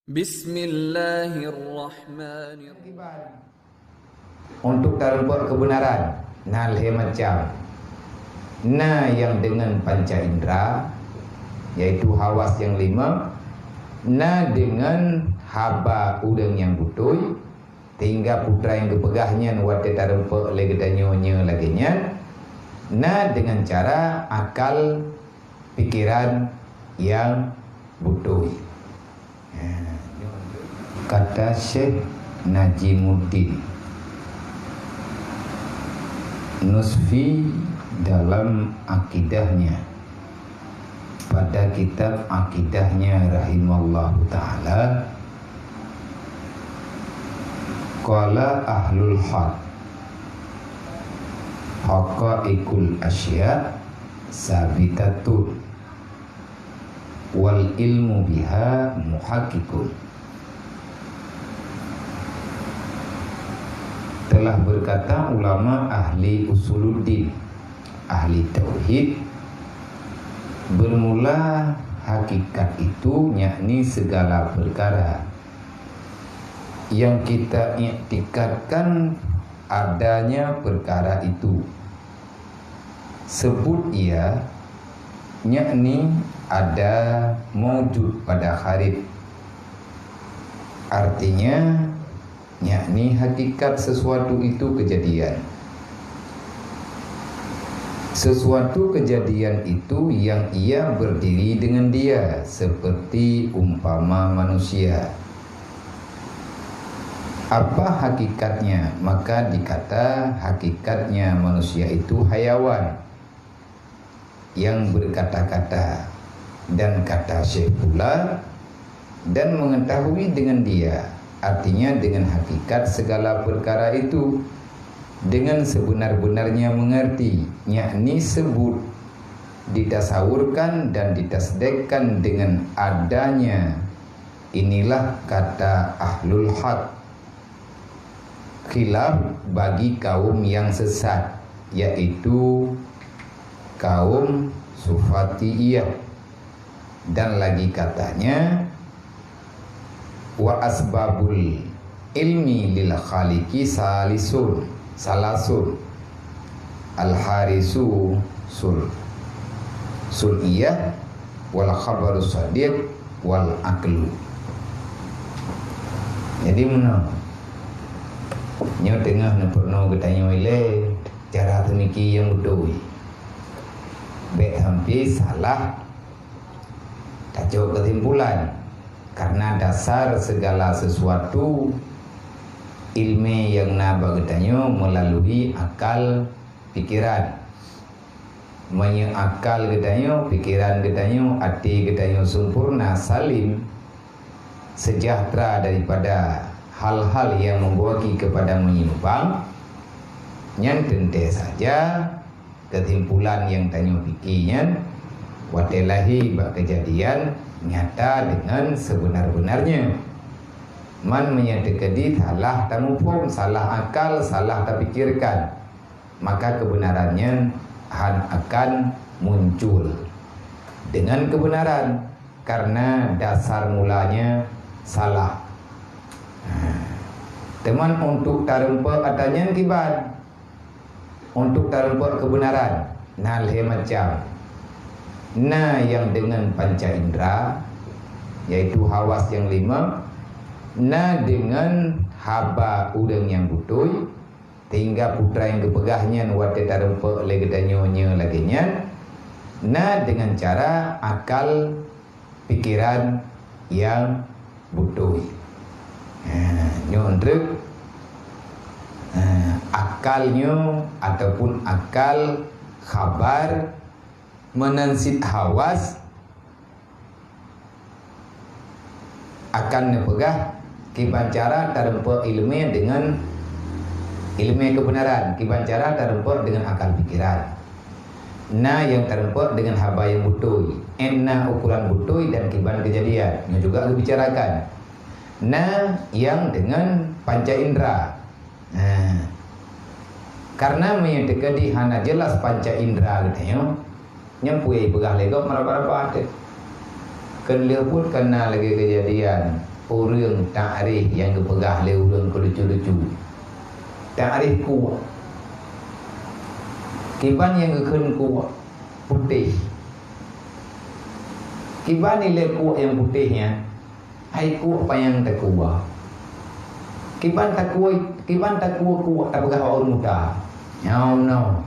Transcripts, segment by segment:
Bismillahirrahmanirrahim. Untuk tarumpuk kebenaran nalhe macam na yang dengan panca indera, yaitu hawas yang 5, na dengan haba udang yang butuh, tinggal putra yang kepegahnya wate tarumpuk legedanyonya laginya, na dengan cara akal pikiran yang butuh. Kata Syekh Najimuddin Nusfi dalam akidahnya pada kitab akidahnya rahimallahu ta'ala, qala ahlul haq haqaiqul asya sabitatun wal ilmu biha muhakkikun. Telah berkata ulama ahli usuluddin, ahli tauhid, bermula hakikat itu yakni segala perkara yang kita iktikadkan adanya perkara itu, sebut ia yakni ada mawjud pada kharib, artinya yakni hakikat sesuatu itu kejadian. Sesuatu kejadian itu yang ia berdiri dengan dia, seperti umpama manusia. Apa hakikatnya? Maka dikata hakikatnya manusia itu hayawan yang berkata-kata, dan kata Syekh pula, dan mengetahui dengan dia, artinya dengan hakikat segala perkara itu, dengan sebenar-benarnya mengerti, yakni sebut, ditasawurkan dan ditasdekkan dengan adanya. Inilah kata ahlul haq, khilaf bagi kaum yang sesat, yaitu kaum Sufatiyah. Dan lagi katanya, wa asbabul ilmi lil khaliqi salasun al harisu suliyah wal khabaru sadiq wal aqlu. Jadi mana nyo tengah na perno getanyo ile cara temiki yang betul be hampir salah tajuk kesimpulan. Karena dasar segala sesuatu ilmu yang nabagetanyo melalui akal pikiran. Akal getanyo, pikiran getanyo, hati getanyo sempurna, salim, sejahtera daripada hal-hal yang membawa kepada menyimpang. Yang tentu saja kesimpulan yang tanyo pikirnya watelahi bak kejadian nyata dengan sebenar-benarnya. Man menyadekadi salah tamupum, salah akal, salah terpikirkan, maka kebenarannya akan muncul dengan kebenaran, karena dasar mulanya salah. Teman untuk tarumpuk katanya kibat, untuk tarumpuk kebenaran nalhe macam na yang dengan panca indera, yaitu hawas yang 5, na dengan haba udang yang butuh, tinggal putra yang kepegahnya wate tarumpuk legedanyonya laginya, na dengan cara akal pikiran yang butuh. Nyondrek akalnya ataupun akal khabar menansit hawas akan nepegah kibancara tarumpuk ilmu dengan ilmu kebenaran, kibancara tarumpuk dengan akal pikiran. Na yang tarumpuk dengan haba yang butuh, enna ukuran butuh dan kiban kejadian yang juga dibicarakan. Na yang dengan panca indera. Karena menyedekadi hana jelas panca indera katanya nyampui begah legok marah-marah. Kenlia pun kena lagi kejadian orang ta'rif yang dipegah oleh orang kelucu-lucu. Ta'rif kuat. Kiban yang kekun kuat putih. Kiban nilai kuat yang putihnya, hai kuat apa yang tak kuat. Kiban tak kuat tak pegah orang muda. No.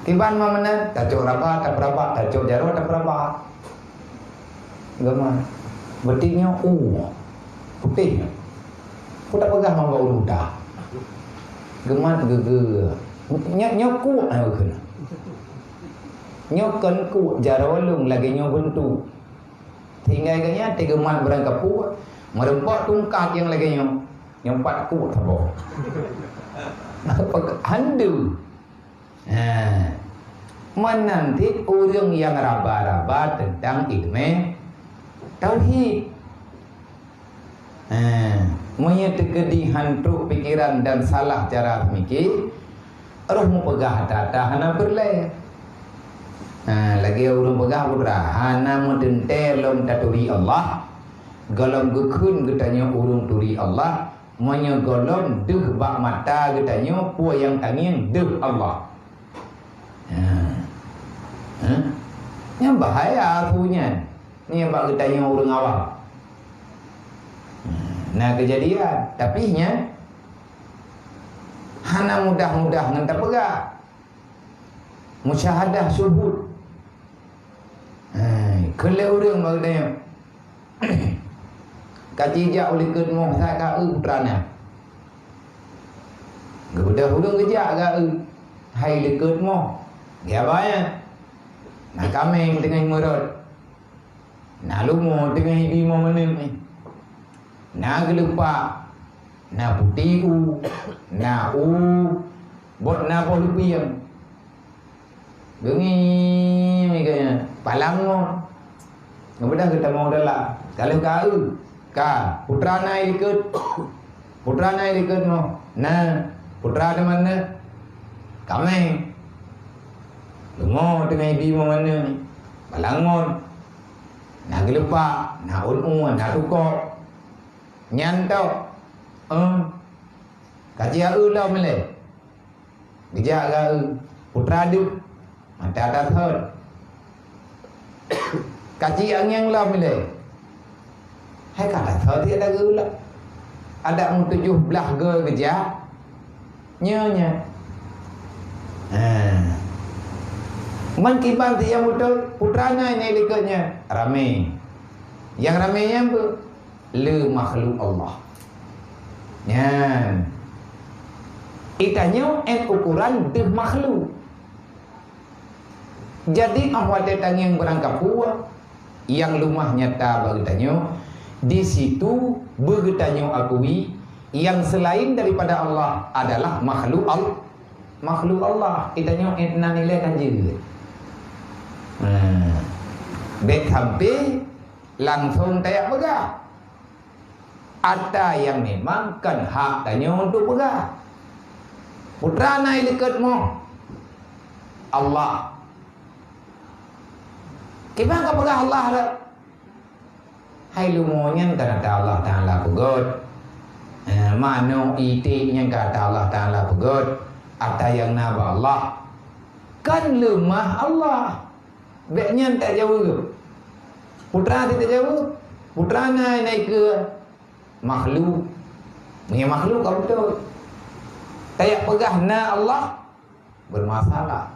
Kiban mana tak cok rapat, tak berapa, tak cok jaro, tak berapa. Gama, betiknya putih. Aku tak pegah mamba orang muda. Gemat gege. Nyok aku kena. Nyokan ku jaro lung lagi nyok bentu. Tinggal ganya tiga mat berangkat pu, merempak tungkat yang lagi nyompat ku tabo. Handu. Menanti orang yang raba-raba tentang ilmu tauhid. Monya tegedi hantu pikiran dan salah cara mikir, roh mu pegah tata hana berlay. Lagi orang pegah putra hana mu dente lom taturi Allah. Golong gekun getanya urung turi Allah, monya golong deh bak mata getanya pu yang tangin deh Allah. Yang bahaya punya. Ni bak getanya urung awam. Nah kejadian, tapi nya hana mudah-mudah ngenta pegah. Musyahadah syuhud. Kalau orang bagusnya kajijak oleh kedmo saya kau putrana. Gebudah hudung kejak kau hai le kedmo. Dia bayar. Nak kami dengan murad. Nak lumo dengan ibu mau menem. Nak gelupa. Nak putih nak bot nak polupian. Gengi mikanya palang kemudian kita mau adalah kalau kau putra naik ikut mau putra di mana kami lungo dengan ibu mau mana palangon nak gelupa nak nak tukok nyantau kaji lah mele bijak kau putra du mata atas hot kaji yang lah mele hai kata thot dia ada gula ada 17 gejak nyonya man kiban dia mutul putranya ini likatnya rame yang ramenya apa le makhluk Allah nyan itanya ukuran de makhluk. Jadi awak datang yang berangkat puas, yang lumah nyata bergetanyo, di situ bergetanyo akui yang selain daripada Allah adalah makhluk Allah. Itanya entah nilai kan juga. Bet sampai langsung tayak pegah. Ada yang memang kan hak tanya untuk pegah. Putra naik dekatmu Allah. Kita kau pegah Allah lah. Hai lumonya kata Allah Ta'ala pegot. Mano itiknya kata Allah Ta'ala pegot. Ada yang naba Allah. Kan lemah Allah. Beknya tak jauh. Putra tidak jauh. Putra naik ke makhluk. Punya makhluk kau betul. Tayak pegah na Allah bermasalah.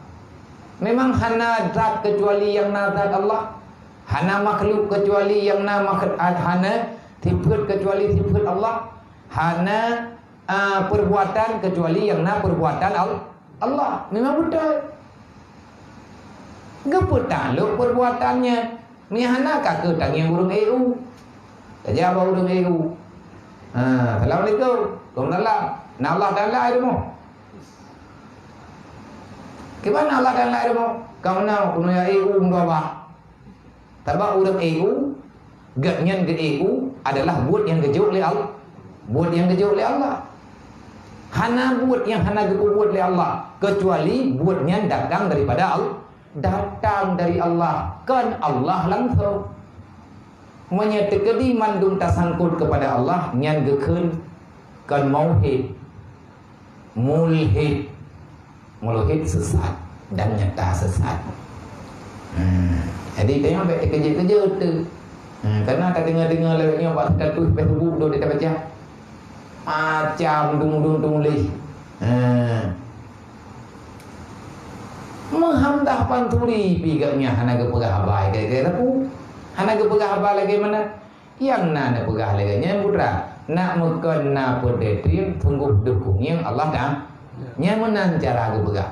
Memang hana zat kecuali yang na zat Allah. Hana makhluk kecuali yang na makhluk. Hana sifat kecuali sifat Allah. Hana perbuatan kecuali yang na perbuatan Allah. Memang betul. Gapa taluk perbuatannya? Ni hana kakak tangi urung EU. Tak jawab urung EU. Assalamualaikum. Waalaikumsalam. Nah Allah Ta'ala itu mau. Gimana Allah Ta'ala itu mau? Kau nak kuno ya EU mengapa? Tapi urang EU, gaknyan ke EU adalah buat yang kejuk oleh Allah. Buat yang kejuk oleh Allah. Hana buat yang hana buat oleh Allah. Kecuali buatnya datang daripada Allah. Datang dari Allah. Kan Allah langsung. Menyetekedi mandung tasangkut kepada Allah nyan gekeun kan mauhid mulhid sesat dan nyata sesat. Jadi tengok baik kerja-kerja tu. Karena tak dengar-dengar lewatnya buat status Facebook tu dia baca. Macam dung-dung tulis. Menghamdah panturi pigaknya hana ke pegah habai kaya aku. Hana ke pegah habai lagi mana? Yang nana pegah lagi nya putra. Nak mukon na pedetri tunggu dukung yang Allah dah. Nya menan cara ke pegah.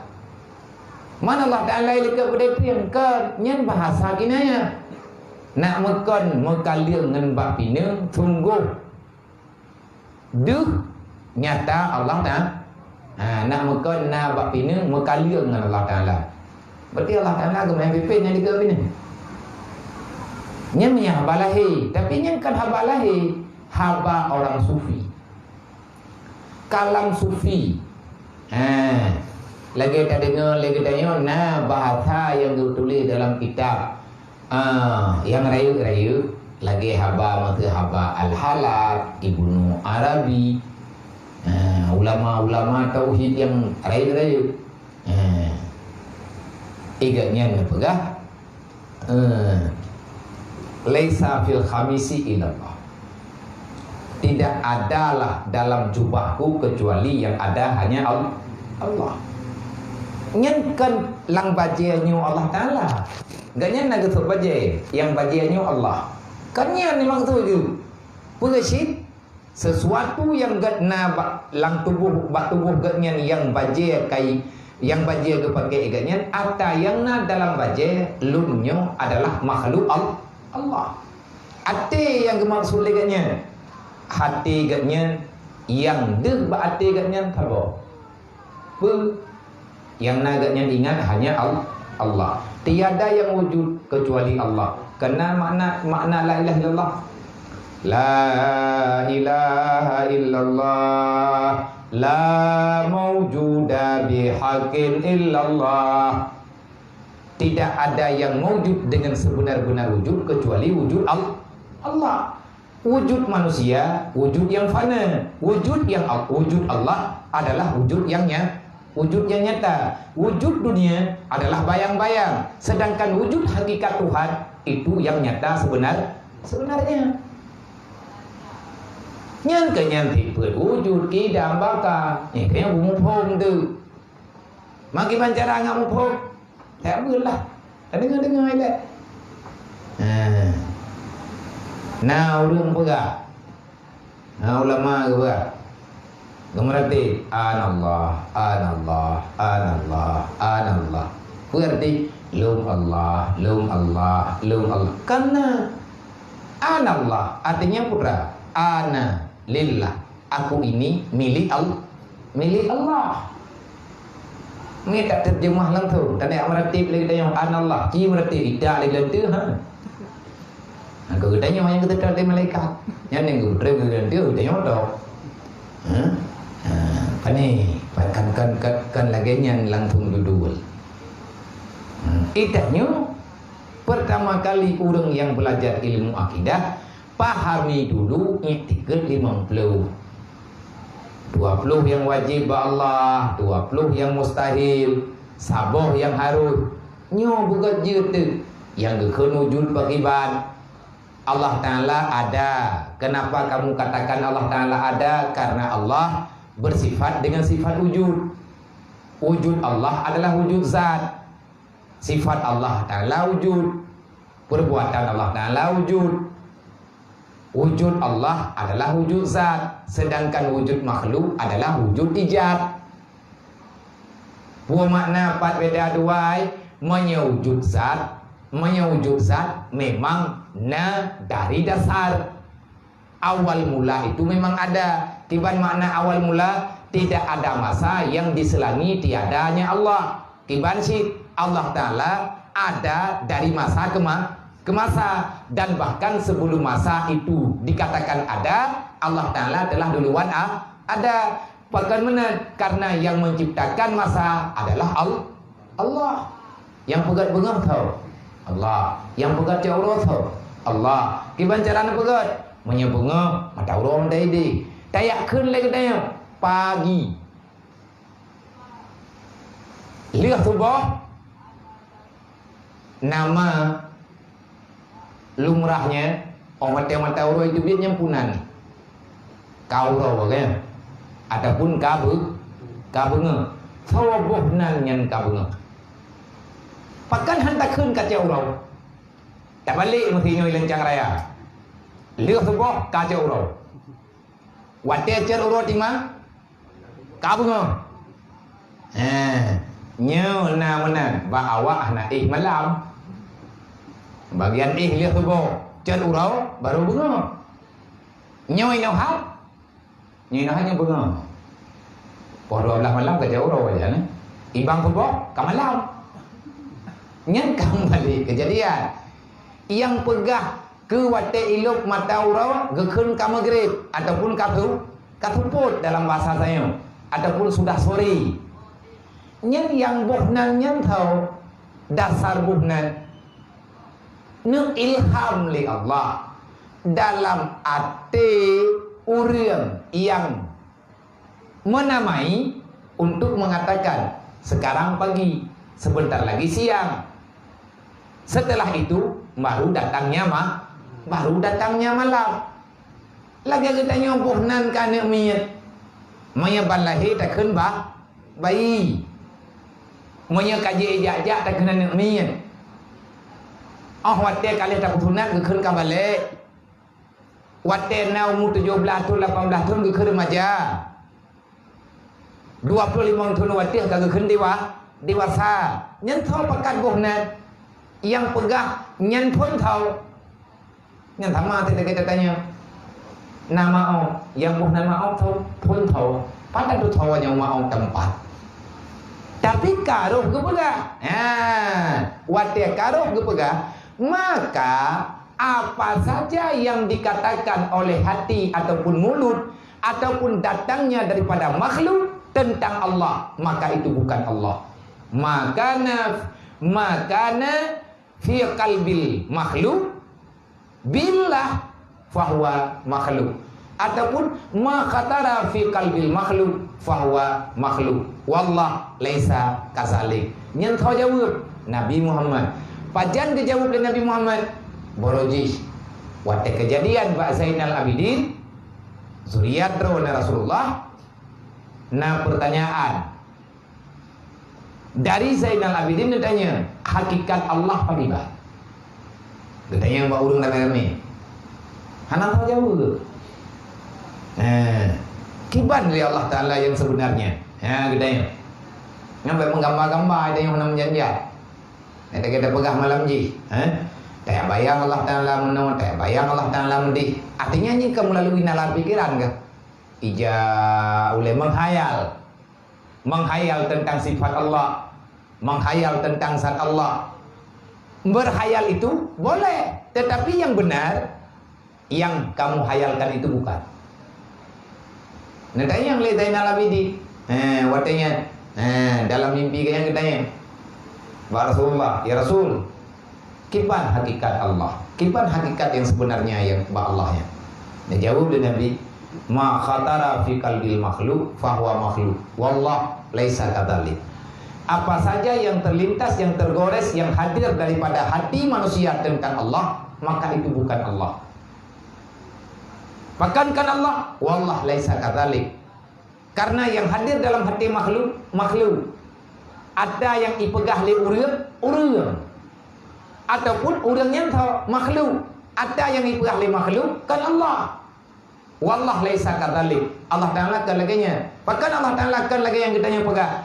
Mana Allah Ta'ala ilika pedetri yang ke nyan bahasa kinanya. Nak mukon mukaliang ngan bak pina tunggu duh nyata Allah dah. Nak mukon na bak pina mukaliang ngan Allah Ta'ala. Berarti Allah Ta'ala ke main pipin yang dika pina. Nya menyah balahi, tapi nya kan haba lahi, haba orang sufi. Kalam sufi. Lagi tak dengar, lagi tanya, nah bahasa yang ditulis dalam kitab yang rayu-rayu, lagi haba maka haba Al-Halab, Ibnu Arabi, ulama-ulama tauhid yang rayu-rayu. Iganya ngepegah laisa fil khamisi ilallah. Tidak adalah dalam jubahku kecuali yang ada hanya Allah. Nyen kan lang bajiannya Allah Ta'ala. Gaknya nak getuk bajai yang bajiannya Allah. Kan nyen memang tu je. Pengesit sesuatu yang gat na lang tubuh bak tubuh gatnya yang bajai kai yang bajai ke pakai gatnya ata yang na dalam bajai lumnya adalah makhluk Allah. Hati yang dimaksud gatnya. Hati gatnya yang deh ba hati gatnya tabo. Yang nagatnya ingat hanya Allah. Tiada yang wujud kecuali Allah. Kenal makna la ilaha illallah. La ilaha illallah. La mawjuda bihaqqin illallah. Tidak ada yang wujud dengan sebenar-benar wujud kecuali wujud Allah. Wujud manusia, wujud yang fana. Wujud Allah adalah wujud yang nyata. Wujud dunia adalah bayang-bayang. Sedangkan wujud hakikat Tuhan itu yang nyata sebenarnya. Nyan kenyanti berwujud kidam baka. Kaya mupong tu. Maki pancara ngak mupong. Tak belah. Tak dengar-dengar elak. Nah urung pegah. Nah ulama ke pegah. Gemerati anallah. Berarti lum Allah. Karena anallah artinya putra. Ana lillah. Aku ini milik Allah. Ini tak terjemah langsung. Tak ada meratib lagi tanya anallah. Ki meratib tidak lagi lentu Kalau tanya yang kita dari malaikat. Yang yang kita dari tanya dok. Kan lagi yang langsung duduk. Itanya pertama kali orang yang belajar ilmu akidah pahami dulu i'tikad 50. 20 yang wajib Allah, 20 yang mustahil, saboh yang harus. Nyo bukan je yang gekeun wujud bagiban. Allah Ta'ala ada. Kenapa kamu katakan Allah Ta'ala ada? Karena Allah bersifat dengan sifat wujud. Wujud Allah adalah wujud zat. Sifat Allah Ta'ala wujud. Perbuatan Allah Ta'ala wujud. Wujud Allah adalah wujud zat. Sedangkan wujud makhluk adalah wujud ijad. Buah makna empat beda duai. Menyewujud zat memang dari dasar. Awal mula itu memang ada. Tiban makna awal mula tidak ada masa yang diselangi tiadanya Allah. Tiban sih Allah Ta'ala ada dari masa ke masa. Dan bahkan sebelum masa itu dikatakan ada, Allah Ta'ala telah duluan ada. Bagaimana? Karena yang menciptakan masa adalah Allah. Yang pegat bengar tahu Allah. Yang pegat Allah tahu Allah. Kiban cara nak pegat? Menyebunga mata orang tadi. Tayak kun lagi tanya pagi. Lihat tu boh. Nama lumrahnya orang mata orang itu dia nyempunan. Kau tahu kan? Ataupun kabunga. Sawabuh nan nyan kabunga. Pakan hantar kun kacau orang. Tak balik mesti nyoi lencang raya. Lihat tu boh kacau orang. Wate cer urut ima kabunga. Nyo na menan ba awak na malam. Bagian lihat tu boh cer urau baru bunga. Nyoi no hal. Nyoi no hanya bunga. Pukul 12 malam kerja urau aja ni. Ibang tu boh ke malam. Nyan kembali kejadian. Yang pegah ke wate ilok mata urau gekun ka maghrib ataupun katuput dalam bahasa saya ataupun sudah sore. Nyen yang buhnan nyen tahu dasar buhnan nu ilham li Allah dalam ate urang yang menamai untuk mengatakan sekarang pagi, sebentar lagi siang. Setelah itu baru datangnya malam. Lagi kita nyobuh nan kana miyat. Maya balahi tak keun bayi. Maya kaji ejak-ejak tak kena nak miyat. Wate kali tak tunat ke keun ka balik. Wate na umur 17 tahun 18 tahun ke keun remaja. 25 tahun wate ka keun dewasa. Nyentuh pakat buh nan yang pegah nyen pun tahu. Nyen sama kita tanya nama au yang buh nama au tahu pun tahu pada tu tahu yang mau tempat tapi karuh ke pegah wate karuh ke pegah maka apa saja yang dikatakan oleh hati ataupun mulut ataupun datangnya daripada makhluk tentang Allah maka itu bukan Allah. Makana fi qalbil makhluk billah fahuwa makhluk ataupun ma khatara fi qalbil makhluk fahuwa makhluk wallah laisa kazalik. Nyen kau jawab Nabi Muhammad pajan dijawab oleh Nabi Muhammad borojis wate kejadian Pak Zainal Abidin zuriat rawna Rasulullah. Nah pertanyaan dari Zainal Abidin ditanya hakikat Allah pagibah. Ditanya mbak urung rame-rame. Hanam tahu jauh ke? Kiban dari Allah Ta'ala yang sebenarnya. Ditanya. Ngambil menggambar-gambar ada yang menang janjat. Kita pegah malam ji. Tak bayang Allah Ta'ala menang, tak bayang Allah Ta'ala mendih. Artinya ni melalui nalar pikiran ke? Ija oleh menghayal tentang sifat Allah, menghayal tentang zat Allah. Berhayal itu boleh, tetapi yang benar yang kamu hayalkan itu bukan. Nanti yang lihat Zainal Abidin, watanya, dalam mimpi yang ditanya, Rasulullah, ya Rasul, kipan hakikat Allah, kipan hakikat yang sebenarnya yang Allahnya. Dia jawab dengan Nabi, ma khatara fi qalbil makhluk fahuwa makhluk wallah laisa kadzalik. Apa saja yang terlintas, yang tergores, yang hadir daripada hati manusia tentang Allah, maka itu bukan Allah. Bukankan Allah, wallah laisa kadzalik. Karena yang hadir dalam hati makhluk. Ada yang ipegah li urang. Ataupun urang yang tahu makhluk. Ada yang ipegah li makhluk kan Allah. Wallah laisa kadzalik. Allah Ta'ala kan laginya. Bahkan Allah Ta'ala kan lagi yang kita pegah.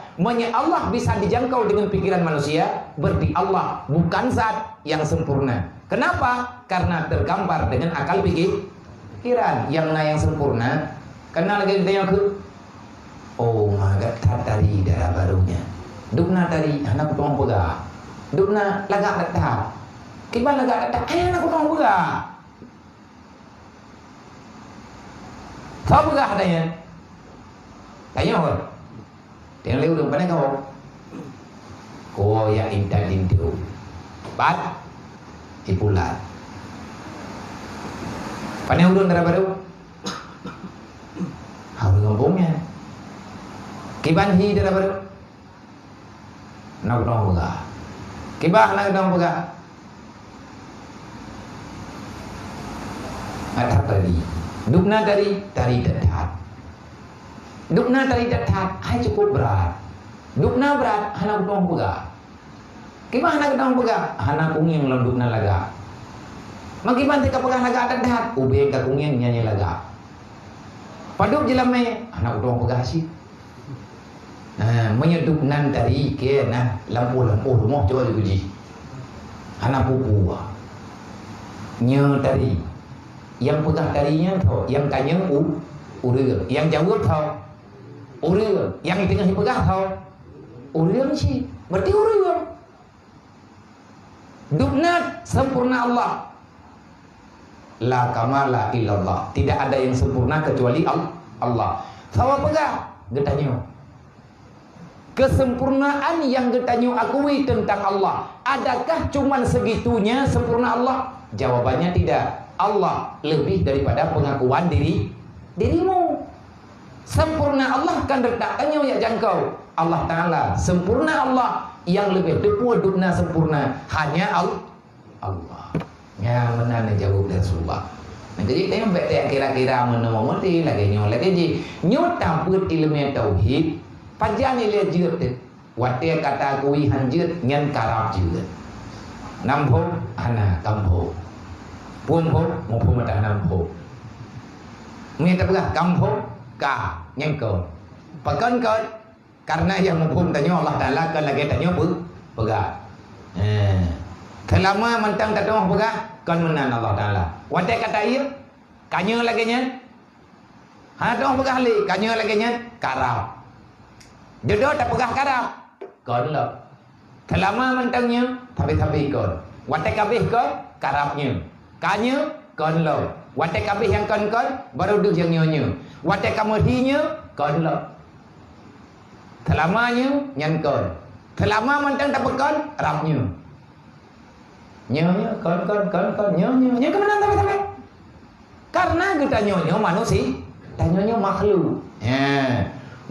Allah bisa dijangkau dengan pikiran manusia, berarti Allah bukan zat yang sempurna. Kenapa? Karena tergambar dengan akal pikiran yang sempurna. Karena lagi kita yang oh magat tadi darah barunya. Dukna tadi anak tuang pegah. Dukna lagak datang. Kiban lagak datang. Anak tuang pegah. Tahu pegah adanya? Tanya apa? Dia lewat dengan mana kau? Kau ya indah dindu. Bat, ipulat. Pandai urun darah baru. Harus kampungnya. Kiban hi darah baru. Nak dong pega. Kibah nak dong pega. Ada tadi. Dukna dari dekat. Dukna dari dekat, hai cukup berat. Dukna berat, anak dong pega. Kibah anak dong pega, anak kunging lalu dukna laga. Magiban tika pegah laga dekat, ube ka kunging nyanyi laga. Paduk jelame, anak dong pega sih. Menyeduk nan dari ke nah lampu rumah coba diuji. Anak pupu. Nya dari yang pegah darinya tau, yang tanya urang, yang jawab tau urang, yang tengah dipegah tau urang sih, berarti urang. Duknat sempurna Allah. La kamala illallah. Tidak ada yang sempurna kecuali Allah. Sawa pegah getanya. Kesempurnaan yang getanya akui tentang Allah, adakah cuman segitunya sempurna Allah? Jawabannya tidak. Allah lebih daripada pengakuan dirimu. Sempurna Allah kan letakkannya ya jangkau. Allah Ta'ala sempurna Allah, yang lebih depu dukna sempurna hanya Allah. Ya mana nak jawab dari Rasulullah. Jadi tengok baik kira-kira mana mau mati lagi nyo lagi ji nyo tamput ilmu tauhid pajan ile jeut wate kata kui hanjeut ngan karap jeut nampo ana kampo pumpo mo pumata nampo mi tapga kampo ka nyengko pakan ko karena yang mempum tanyo Allah Taala kan lagi tanyo pega selama mentang tatong pega kan menan Allah Taala wate kata ieu kanyo lagi nya ha tong pega li kanyo lagi nya karap jodoh tak pegah karap kon lo selama mentangnya tapi kon wate kabeh kon karapnya kanyo kon lo wate kabeh yang kon baru duk yang nyonya wate kamodinya kon lo selamanya nyan kon selama mentang tak pekon rapnya nyonya kon nyonya kemana tapi karena kita nyonya manusia dan nyonya makhluk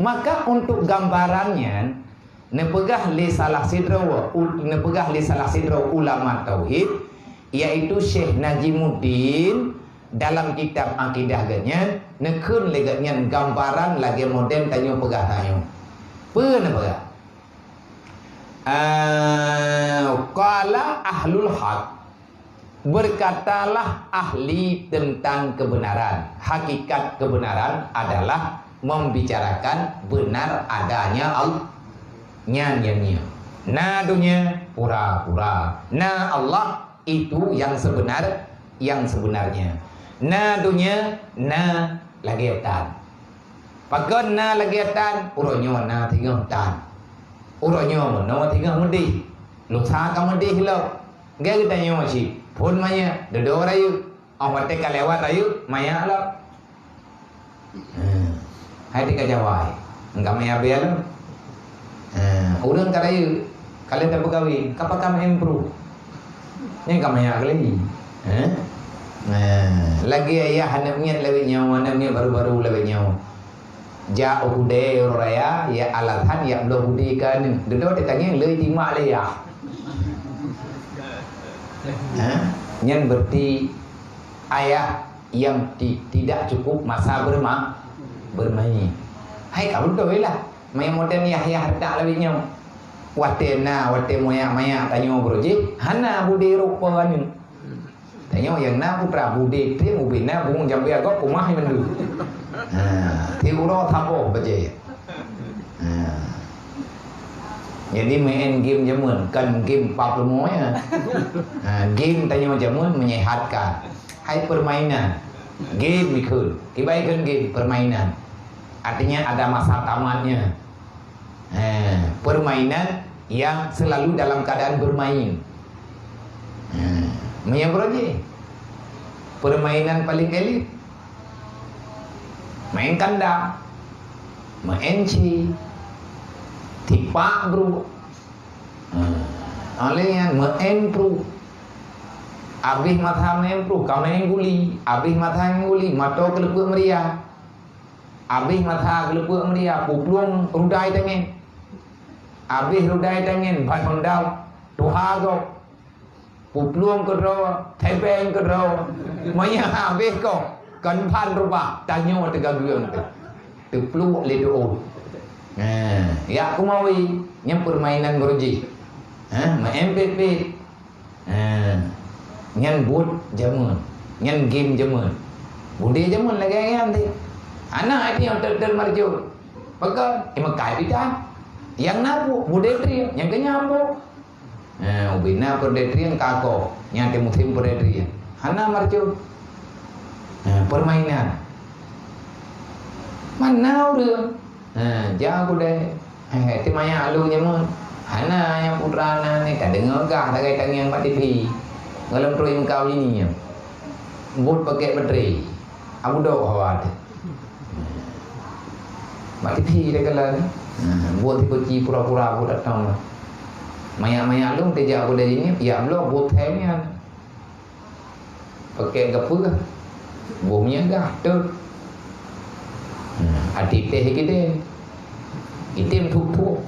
maka untuk gambarannya nepegah li salah sidro ulama tauhid yaitu Syekh Najimuddin dalam kitab akidahnya nekun leganya gambaran lagi modern tanyo pegah tanyo pernah pegah qala ahlul haq berkatalah ahli tentang kebenaran. Hakikat kebenaran adalah membicarakan benar adanya Allah. Nyanyinya. Na dunia pura-pura. Na Allah itu yang sebenarnya. Na dunia na lagiatan. Pagon na lagiatan uronyo na tinggal tan. Uronyo no tinggal mudi. Luksa ka mudi hilo. Gaya kita nyo masih. Pun maya dodo rayu. Awak teka lewat rayu maya lo. Hai tika jawai. Enggak maya biar. Urang karayu kalian tak begawi. Kapan kamu improve? Ini kamaya lagi. Lagi ayah hanapnya lebih nyawa, hanapnya baru-baru lebih nyawa. Ja ude raya ya alathan ya belum ude kan. Dodo tekanya lebih lima le ya. Yang berarti ayah yang tidak cukup masa bermain. Hai kamu tu lah. Maya modern ya harta lebih nyawa. Wate moya tanyo broje hana bude rupa ni. Tanyo yang na putra bude te ubina bungung jambe agak kumah mendu. Ti uro thapo baje. Jadi main game jamun kan game papemoy. Game tanyo jamun menyehatkan. Hai permainan. Game mikul. Kebaikan game permainan. Artinya ada masa tamatnya. Permainan yang selalu dalam keadaan bermain. Menyebroje. Permainan paling elit. Main kandang. Main ci. Tipak bro. Oleh yang main pro. Habis mata mempru, kau main guli. Habis mata guli, mata kelepuk meriah. Habis mata kelepuk meriah, puplung rudai tangan. Habis rudai tangan, ban hondau, tuhagok. Puplung kedua, tebeng kedua. Maya habis kau, kan rupa, tanya tegak guyang tu. Tepeluk ledo. Ya aku mau yang permainan beruji. Main pet. Nyan bot jamun, nyan game jamun. Bude jamun lagi yang nanti. Anak ini yang termarjur. Maka emang kai pita. Yang nabu bude tri, yang kenyambo. Ubina perdetri yang kako, yang temutim perdetri. Hana marjur. Permainan. Mana udah? Jauh deh. Itu maya alu nyamun. Hana yang putra ni tak dengar kah tak kaitan yang mak TV. Dalam proyek kau ini ya. Bot pakai bateri. Abu dok awat. Mak TV dia kalau ni. Bot kunci pura-pura aku datang. Maya alu kerja aku dari ni, ya blok bot hanya. Pakai gapu ke? Bomnya dah tu. Adik teh kita. Item thuk.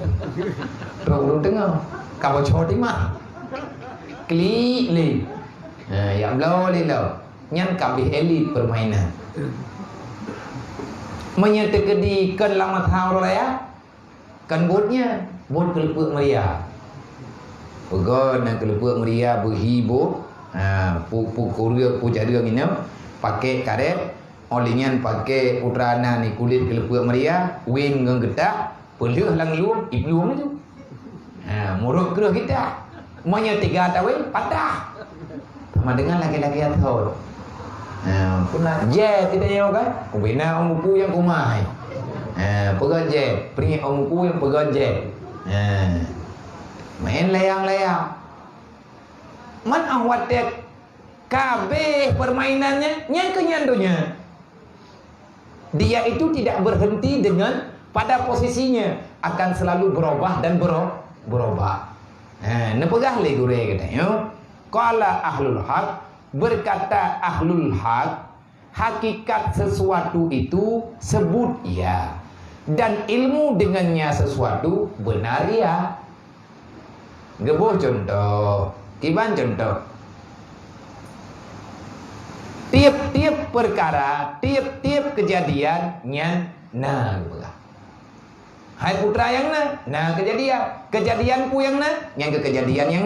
Rong tengah. Kau choti mah. Klik li. Ya blow li lo. Nyan kabih elit permainan. Menyertai kan lama tahun raya. Kan botnya, bot kelepuk meriah. Pegon nak kelepuk meriah berhibur. Pu korea pu jaga minum. Pakai karet. Olingan pakai putrana ni kulit kelepuk meriah. Wing nggetak. Pelih lang luang, ibluang itu. Muruk keruh kita. Monya 3 tahun patah. Sama dengan laki-laki atau. Puna je tidak nyawa kan? Kubina om buku yang kumai. Pegang je, peringat om buku yang pegang je. Main layang-layang. Man awat dek kabeh permainannya yang kenyandonya. Dia itu tidak berhenti dengan pada posisinya, akan selalu berubah dan berubah. Nepegah le gure katanya. Qala ahlul haq, berkata ahlul haq, hakikat sesuatu itu sebut ya, dan ilmu dengannya sesuatu benar ya. Gebuh contoh, kiban contoh. Tiap-tiap perkara, tiap-tiap kejadian nyan nah gepegah. Hai putra yang nah kejadianku yang yang kejadian yang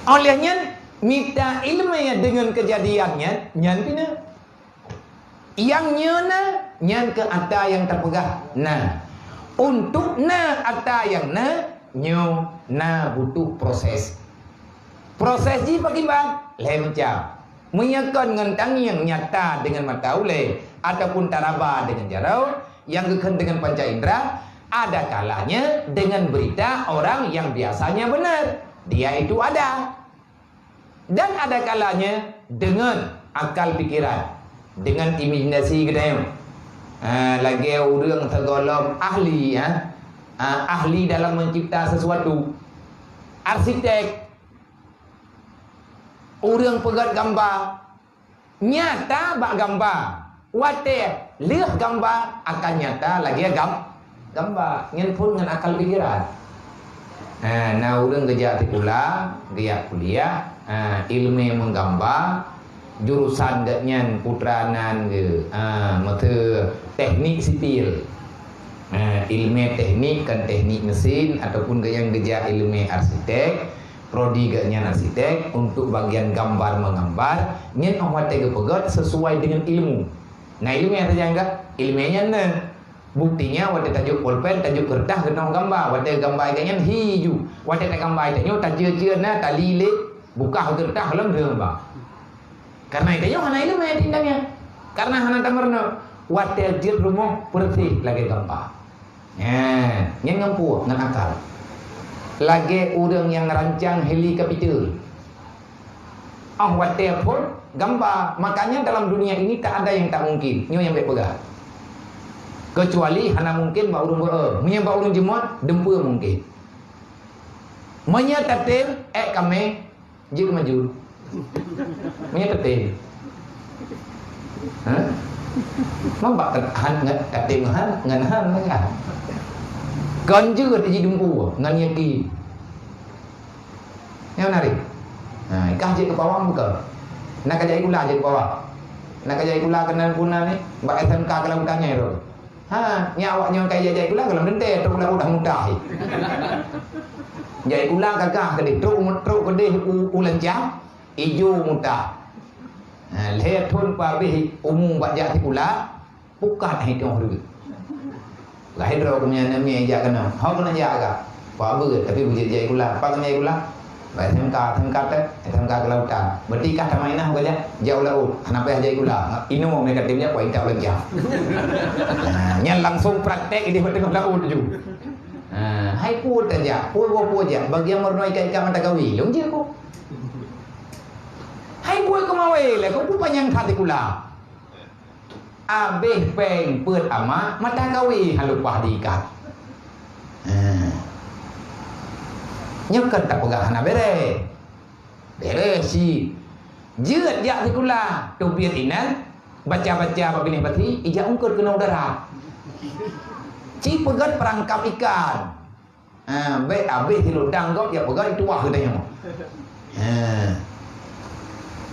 olehnya minta ilmunya dengan kejadiannya nyan pina yang nyan ke ata yang terpegah untuk ata yang nyo butuh proses ji bagi bang lemcam menyakan ngentang yang nyata dengan mata uleh ataupun taraba dengan jarau yang geken dengan panca indera, ada kalanya dengan berita orang yang biasanya benar dia itu ada, dan ada kalanya dengan akal pikiran, dengan imajinasi gedayung. Lagi orang tergolong ahli ahli dalam mencipta sesuatu, arsitek, orang pegat gambar, nyata bak gambar, wate lihat gambar akan nyata lagi gambar, nyen pun dengan akal pikiran. Nah orang kerja pula, dia kuliah, ilmu menggambar, jurusan deknya putranan ke, mata teknik sipil, ilmu teknik kan teknik mesin ataupun yang kerja ilmu arsitek. Prodi gaknya arsitek untuk bagian gambar menggambar nyen awak tega pegat sesuai dengan ilmu. Nah ilmu yang terjangka ilmunya buktinya wate tajuk pulpen tajuk kertas kena gambar wate gambar gaknya hiju wate tak gambar tanya tajuk na tali le buka kertas dalam gambar. Karena itu hana ilmu yang tindangnya. Karena hana tamarno wate jir rumah perti lagi gambar. Nyen ngampu ngan akal. Lagi orang yang rancang helikopter. Wate pun gambar. Makanya dalam dunia ini tak ada yang tak mungkin. Nyo yang baik pegang. Kecuali hana mungkin ba urung menyembah urung jemot dempa mungkin. Menyatatim kami jik maju. Menyatatim. Mampak tatim ngan han kan. Kon juga di dumpu ngan yaki. Yang menarik. Nah, ikah je ke bawah muka. Nak kajai gula je ke bawah. Nak kajai gula kena guna ni, bak SMK kalau tanya itu. Nyawaknya kajai gula kalau nente tu gula udah mudah. Jai gula kakak kali truk gede ulan jam ijo muda. Lihat thun pabi umum baca ti gula bukan itu orang. Lahir orang punya nama aja kena. Hau kena jaga. Pabu tapi bujuk jai gula. Apa kena jai gula? Baik SMK kelautan. Berarti kah tak mainah boleh jauh laut. Kenapa jai gula? Ini mau mereka timnya poin tak ulan jam. Yang langsung praktek di tengah laut tu. Haiพูด aja,พูดaja. Bagi yang merenoi ikan mata kawi, long je ko. Hai puai ko mawe le, ko pu panjang hati kula. Abeh peng peut ama mata kawi halupah di ikan. Nyekat tak pegah na bere. Bere si. Jeut ya ti kula, tu biar inan baca-baca babini pati ija ungkut kena udara. Ci pegat perangkap ikan. Baik habis di lodang kau dia pegat itu wah katanya.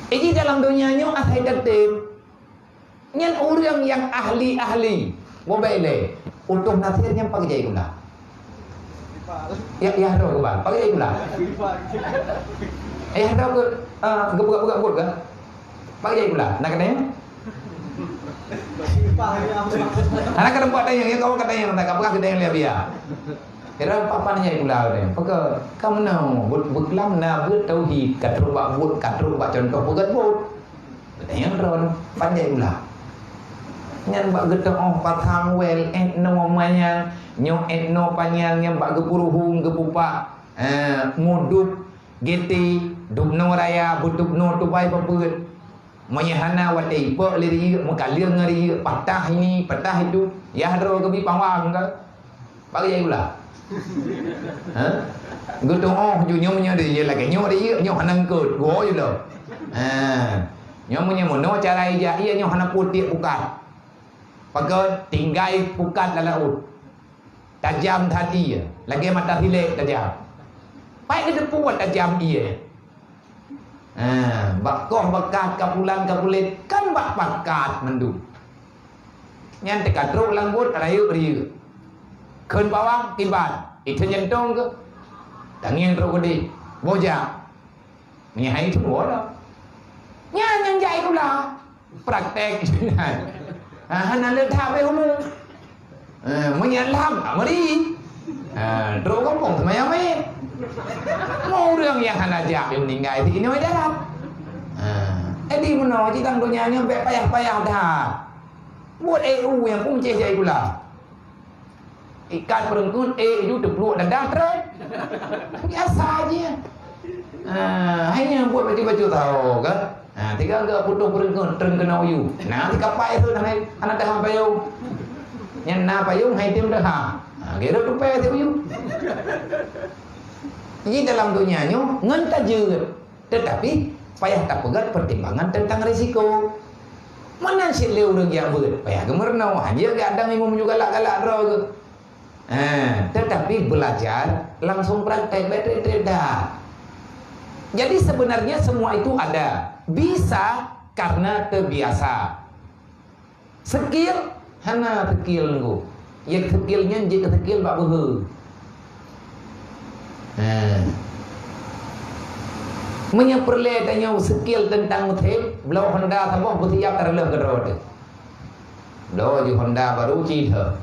Ini dalam dunianya asai tertib. Nyan orang yang ahli-ahli. Mobile. Untuk nasirnya pakai jai gula. Ya ada ke bang? Pakai jai gula. Ada ke gebuk-gebuk ke? Pakai jai gula. Nak katanya? Anak kan buat tanya, kau katanya nak apa kita yang lihat dia. Kira apa nanya pula ni? Paka kamu nak berkelam nak bertauhid, katruk buat contoh pegat buat. Tanya ron panjang pula. Nyan bak getong patang wel no manyang nyong no panjang yang bak gepuruhung gepupa mudup geti dubno raya budubno tubai paput. Menyahana watai po liri makalir ngari patah ini patah itu ya ro kebi pawang ke pakai pula gotong ju nyonya dia lagi nyo dia nyo hanang kut go je lo nyonya mono cara iya nyo hana putih bukan pakai tinggai pukat laut tajam hati lagi mata hilek tajam pai ke depuat tajam iya. Bakoh bakat kapulan kan bak pakat mendu. Nyan tekat truk langbut rayu riu. Keun bawang tiban, itu jentong ke. Tanging truk gede, boja. Nyai semua dah. Nyan yang jai pula. Praktek dengan. Hana le thaไปhumu. Menyalam amari. Truk kampung semayang mai. Mau orang yang hana jak yang meninggal ini mai dalam. Di mana kita dunia ni sampai payah-payah dah. Buat EU yang pun cek pula. Ikan perengkun EU depluak dadah terus. Biasa aja. Hanya buat baju-baju tahu kan. Tiga ke putus perengkun terkena uyu. Nah, tiga pai tu anak dah payung. Yang na payung hai tim dah. Kira tu pai tu uyu. Jadi dalam dunianya ngan juga, tetapi payah tak pegat pertimbangan tentang risiko. Mana si leu orang yang ber, payah gemerno aja kadang imam juga galak-galak ro ke. Tetapi belajar langsung praktek betul dah. Jadi sebenarnya semua itu ada, bisa karena terbiasa. Skill hana skill nggo. Ya skillnya jadi skill bak behe. Menyeperle tanya skill tentang mutim belau Honda tambah bertiap terleh ke road belau di Honda baru cita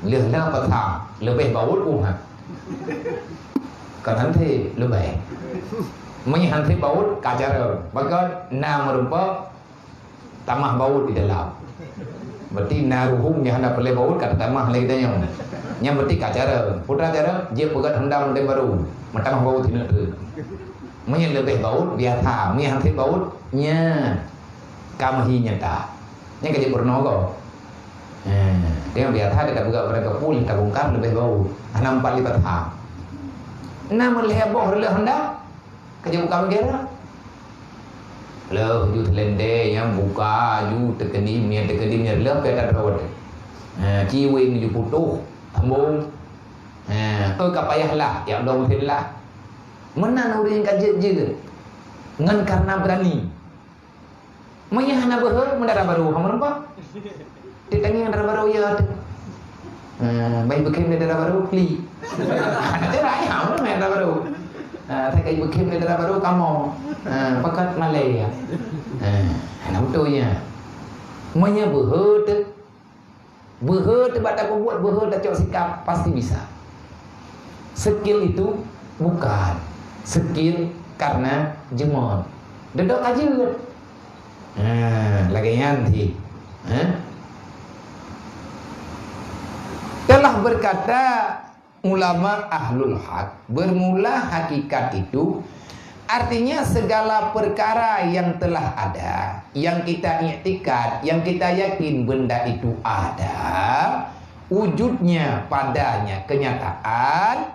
leh lah petang lebih baut ha kan hanti lebih menyanti baut kajar bagai nama rupa tamah baut di dalam berarti naruhum yang hendak perle baut kata tamah lagi tanya yang berarti kajar putra cara dia pegat Honda model baru tamah baut tidak tu Mungkin lebih baut biasa, mungkin hanti bautnya kamahi nyata. Yang kerja purno kau. Dia biasa dekat buka mereka pul tabungkan lebih baut. 6 lipat ha. Nama leheboh rela hendak kerja buka bergerak. Lah ju telende yang buka ju tekenim rela ke tak rawat. Ciwin ju putuh tambung. Kapayahlah ya Allah mufillah. Mana orang yang kajet je ngan karena berani. Maya hana berhur mendara baru hamar apa? Ditangi mendara baru ya. Baik bekim mendara baru pli. Ada cerai ham mendara baru. Saya kai bekim mendara baru kamu. Pakat Malaya. Anak betunya. Maya berhur bata pembuat berhur dah cok sikap pasti bisa. Skill itu bukan skill karena jemon. Dedok aja. Lagi nanti. Telah berkata ulama ahlul haq, bermula hakikat itu artinya segala perkara yang telah ada, yang kita iktikad, yang kita yakin benda itu ada, wujudnya padanya kenyataan,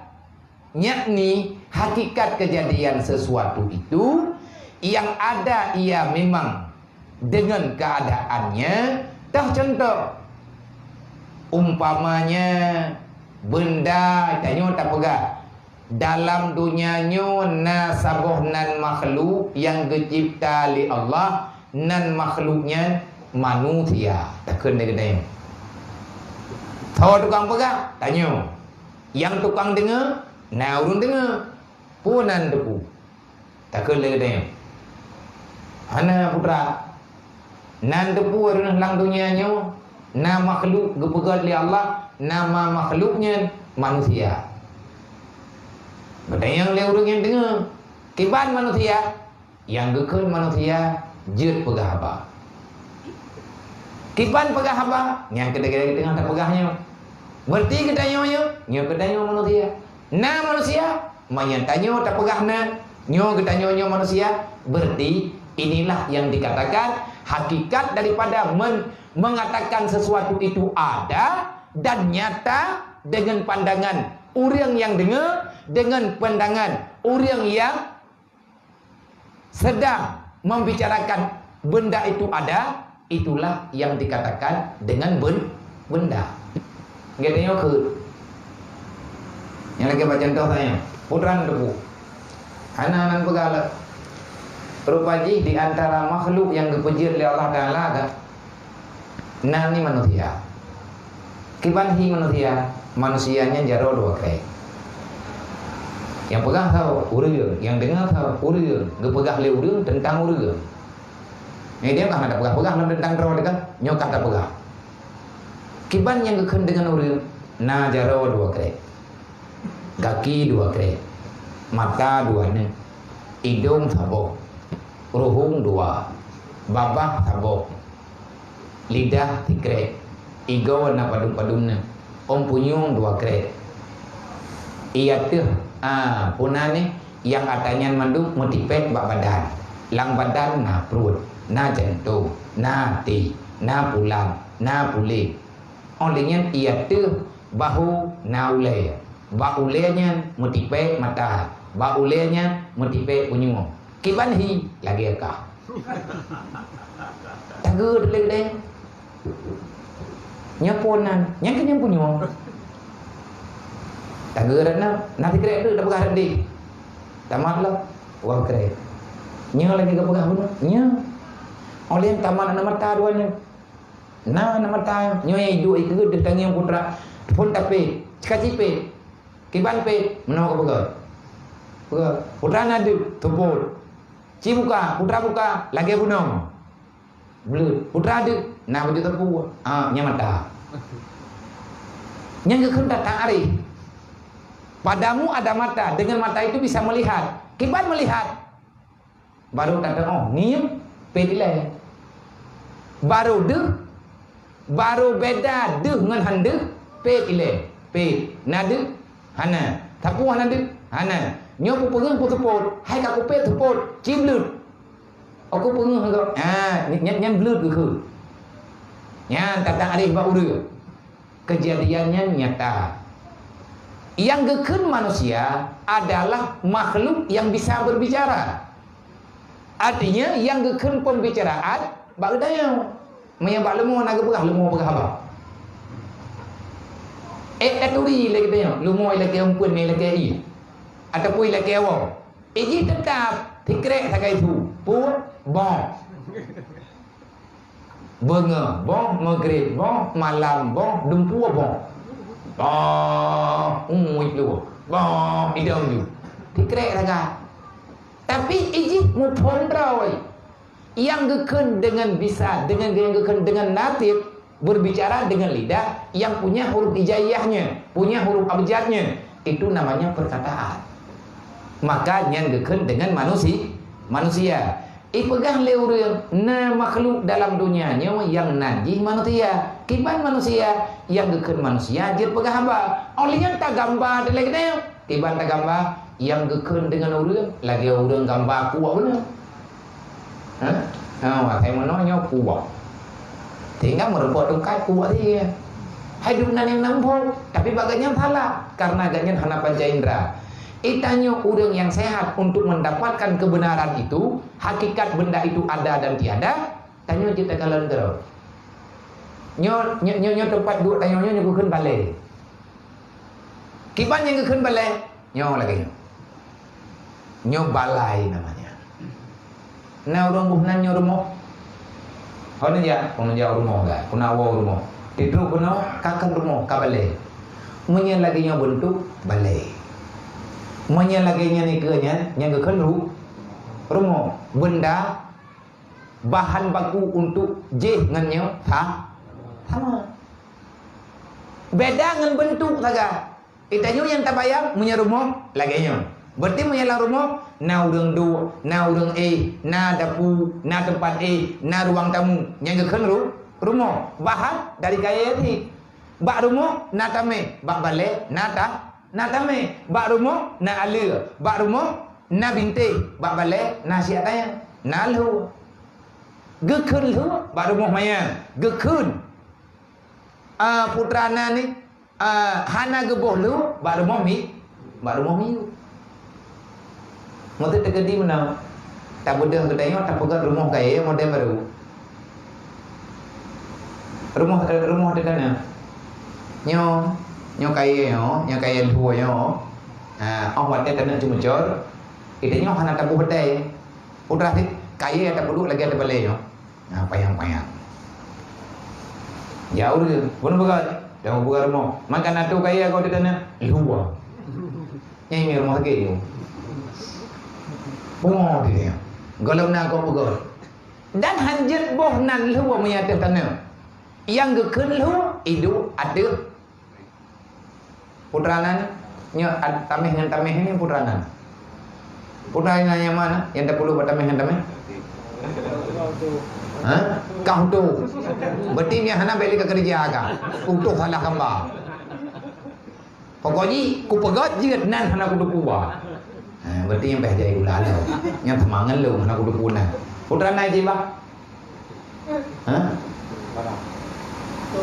yakni hakikat kejadian sesuatu itu yang ada ia memang dengan keadaannya. Dah contoh umpamanya benda tanya tak pegang dalam dunianya nasabuh nan makhluk yang dicipta oleh Allah nan makhluknya manusia tak kena kedai. Tahu tukang pegang tanya yang tukang dengar nah urun dengar punan depu tak kena kedai. Hana putra nan depu orang lang dunianya nama makhluk gepegat oleh Allah, nama makhluknya manusia. Benda yang le orang yang dengar kiban manusia yang gekun manusia jut pegah apa. Kiban pegah apa? Yang kedai-kedai tengah tak pegahnya. Berarti kedainya nya kedainya manusia. Nah manusia menyantanya tak pegahna nyo kedainya manusia. Berarti inilah yang dikatakan hakikat daripada mengatakan sesuatu itu ada dan nyata dengan pandangan orang yang dengar, dengan pandangan orang yang sedang membicarakan benda itu ada, itulah yang dikatakan dengan benda. Gedenya ke. Yang lagi baca contoh saya, putran debu. Anak-anak pegala. Rupaji di antara makhluk yang dipuji oleh Allah Ta'ala ada nani manusia. Kibanhi manusia, manusianya jaro dua kek. Yang pegang tahu uril, yang dengar tahu uril, gepegah le uril tentang uril. Ini dia kan ada pegang tentang roh dekat, nyokap tak pegang. Kiban yang gekun dengan uril, na jaro dua kek, kaki dua kek, mata dua ne, hidung sabok, ruhung dua, babah sabok, lidah tikrek, igo na padum-padumna, punyung dua krek. Iya tuh, punane yang katanya mandung mutipet bak badan, lang badan na perut, na jantung, na hati, na pulang, na pulik. Olehnya iya tuh bahu na ule, bak ulenya mutipet mata, bak ulenya mutipet punyung. Kibanhi lagi akah. Tagur lele. Nyaponan, yang kenyang punyung. Tagur na, nanti krek tu dah pegah redik. Tamatlah, wah krek. Nya lagi ke pegah pun, nya. Oleh tamat na mata duanya. Na mata, nya hidup itu dah tangi putra. Pun tapi, cikacipe. Kiban pe, menau ke pegah. Pegah. Putra nadu, tupul. Ci buka, putra buka, lagi punong. Belut, putra ada, nah baju tepu, nya mata. Yang kehendak tak arif. Padamu ada mata, dengan mata itu bisa melihat. Kiban melihat. Baru kata, oh, ni pedile. Baru deh, baru beda deh dengan hande, pedile, ped, nade, hana, tapu hana deh, hana. Nyopu pengen putupot, hai kaku ped tupot, ciblut. Aku pengen agak, nyan blut ke? Nyan kata arif bauru. Kejadiannya nyata. Yang gekun manusia adalah makhluk yang bisa berbicara. Artinya yang gekan pembicaraan bak dayau. Menyebab lemah nak berah lemah apa? Daturi lagi tanya, lemah lagi ampun ni lagi i. Ataupun lagi awak. Ini tetap tikrek sakai itu. Pun bong. Benga bong, maghrib bong, malam bong, dempua bong. Itu. Bong, idam tu. Tikrek sakai. Tapi ijik mupon rawai. Yang geken dengan bisa, dengan yang geken dengan natif, berbicara dengan lidah yang punya huruf hijaiyahnya, punya huruf abjadnya, itu namanya perkataan. Maka yang geken dengan manusia. Pegang leurang na makhluk dalam dunia yang najis manusia. Kiban manusia yang geken manusia jir pegang hamba. Oleh yang tak gambar lagi dia. Kiban tak gambar yang geken dengan orang lagi orang gambar kuat benar. Thầy mà nói nhau kuat. Thì ngắm merebut tungkai kuat dia. Hidup nan yang nampu, tapi bagainya salah karena agaknya hana panca indera. Itanya orang yang sehat untuk mendapatkan kebenaran itu, hakikat benda itu ada dan tiada. Tanya kita kalian terus. Nyo tempat duduk tanya nyo gukun balai. Kiban yang gukun balai, nyo lagi. Nyo balai namanya. Nah orang bukan nyo rumah. Kau ni ya, kau menjauh rumah kan? Kau nak awal rumah. Tidur kau nak kakan rumah, kabale. Menyen lagi nyo bentuk balai. Menyen lagi nyo ni kenya, yang gukun rumah. Benda bahan baku untuk je nganyo sama. Beda dengan bentuk saja. Itanyo yang tak bayang punya rumah lagi nyo. Berarti punya rumah na urang dua, na urang na dapur, na tempat na ruang tamu. Yang geken rumah bahan dari kaya ni. Bak rumah na tame, bak balik na tame. Bak rumah na alir, bak rumah na bintik, bak balik na siap tanya. Na lu. Geken lu, bak rumah maya. Geken. Putrana ni hana geboh lu, bak rumah mi. Mesti terjadi mana? Tak mudah kedai tak pegang rumah kaya model baru. Rumah dekat mana? Nyo kaya tua nyo. Orang dia tak nak cuma cor. Idenya hana tak buat dai. Putra ni kaya tak perlu lagi ada balai nyo. Payang. Jauh dia. Pun begat. Jangan buka rumah. Makan atu kaya kau di sana luar. Nyai rumah sakit tu. Bunga dia. Kalau nak kau begat. Dan hanjit boh nan luar menyata tanah. Yang geken luar itu ada. Putranan nyo tamih dengan tamih ini putranan. Putra yang mana? Yang tak perlu bertamih dengan tamih? Kau tu. Berarti ni hana balik ke kerja agak. Untuk salah kamba. Pokoknya ku pegat je nan hana ku dukuba. Berarti yang bahaya itu lalu. Yang temangan lu hana ku dukuna. Putra naik je bah.